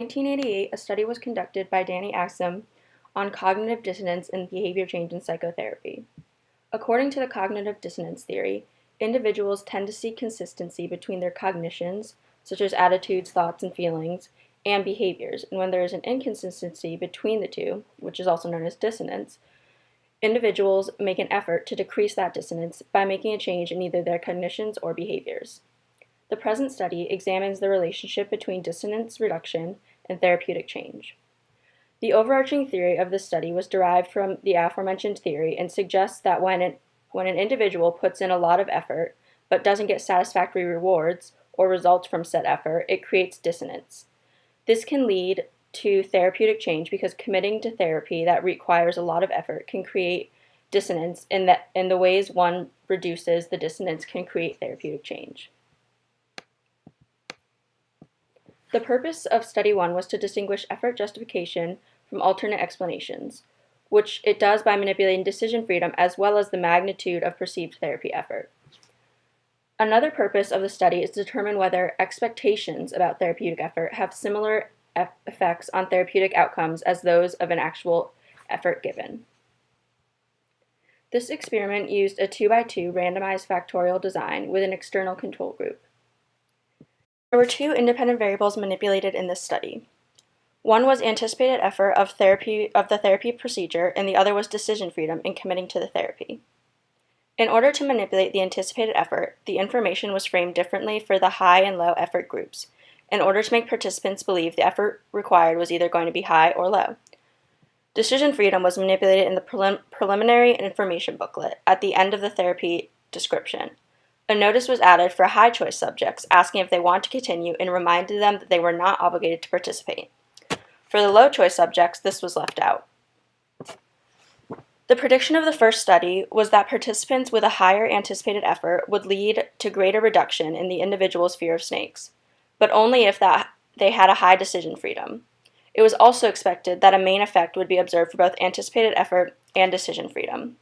In 1988, a study was conducted by Danny Axum on cognitive dissonance and behavior change in psychotherapy. According to the cognitive dissonance theory, individuals tend to seek consistency between their cognitions, such as attitudes, thoughts, and feelings, and behaviors, and when there is an inconsistency between the two, which is also known as dissonance, individuals make an effort to decrease that dissonance by making a change in either their cognitions or behaviors. The present study examines the relationship between dissonance reduction and therapeutic change. The overarching theory of this study was derived from the aforementioned theory and suggests that when an individual puts in a lot of effort but doesn't get satisfactory rewards or results from said effort, it creates dissonance. This can lead to therapeutic change because committing to therapy that requires a lot of effort can create dissonance in the ways one reduces the dissonance can create therapeutic change. The purpose of Study 1 was to distinguish effort justification from alternate explanations, which it does by manipulating decision freedom as well as the magnitude of perceived therapy effort. Another purpose of the study is to determine whether expectations about therapeutic effort have similar effects on therapeutic outcomes as those of an actual effort given. This experiment used a 2x2 randomized factorial design with an external control group. There were two independent variables manipulated in this study. One was anticipated effort of the therapy procedure, and the other was decision freedom in committing to the therapy. In order to manipulate the anticipated effort, the information was framed differently for the high and low effort groups, in order to make participants believe the effort required was either going to be high or low. Decision freedom was manipulated in the preliminary information booklet at the end of the therapy description. A notice was added for high choice subjects asking if they want to continue and reminded them that they were not obligated to participate. For the low choice subjects, this was left out. The prediction of the first study was that participants with a higher anticipated effort would lead to greater reduction in the individual's fear of snakes, but only if they had a high decision freedom. It was also expected that a main effect would be observed for both anticipated effort and decision freedom.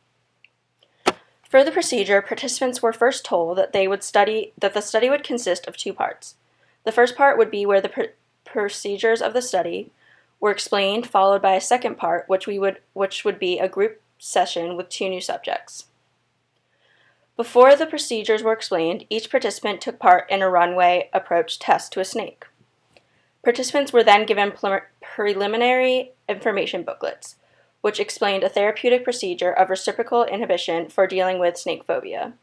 For the procedure, participants were first told that the study would consist of two parts. The first part would be where the procedures of the study were explained, followed by a second part, which would be a group session with two new subjects. Before the procedures were explained, each participant took part in a runway approach test to a snake. Participants were then given preliminary information booklets, which explained a therapeutic procedure of reciprocal inhibition for dealing with snake phobia.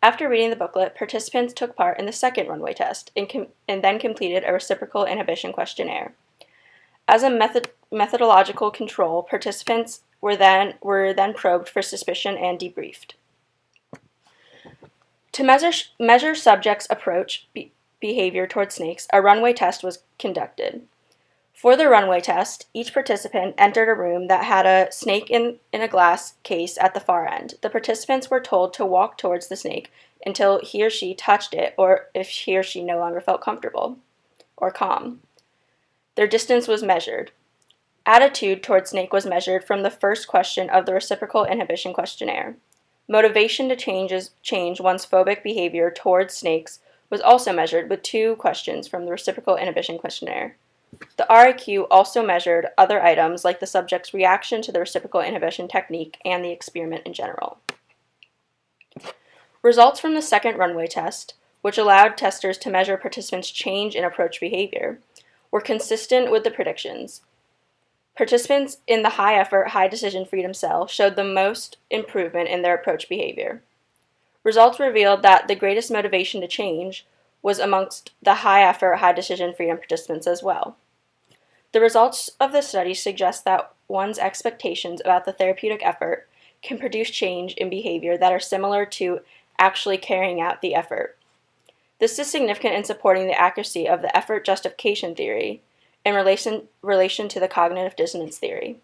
After reading the booklet, participants took part in the second runway test and then completed a reciprocal inhibition questionnaire. As a methodological control, participants were then probed for suspicion and debriefed. To measure subjects' approach behavior toward snakes, a runway test was conducted. For the runway test, each participant entered a room that had a snake in a glass case at the far end. The participants were told to walk towards the snake until he or she touched it, or if he or she no longer felt comfortable or calm. Their distance was measured. Attitude toward snake was measured from the first question of the reciprocal inhibition questionnaire. Motivation to change one's phobic behavior towards snakes was also measured with two questions from the reciprocal inhibition questionnaire. The RIQ also measured other items like the subject's reaction to the reciprocal inhibition technique and the experiment in general. Results from the second runway test, which allowed testers to measure participants' change in approach behavior, were consistent with the predictions. Participants in the high-effort, high-decision freedom cell showed the most improvement in their approach behavior. Results revealed that the greatest motivation to change was amongst the high-effort, high-decision freedom participants as well. The results of the study suggest that one's expectations about the therapeutic effort can produce change in behavior that are similar to actually carrying out the effort. This is significant in supporting the accuracy of the effort justification theory in relation to the cognitive dissonance theory.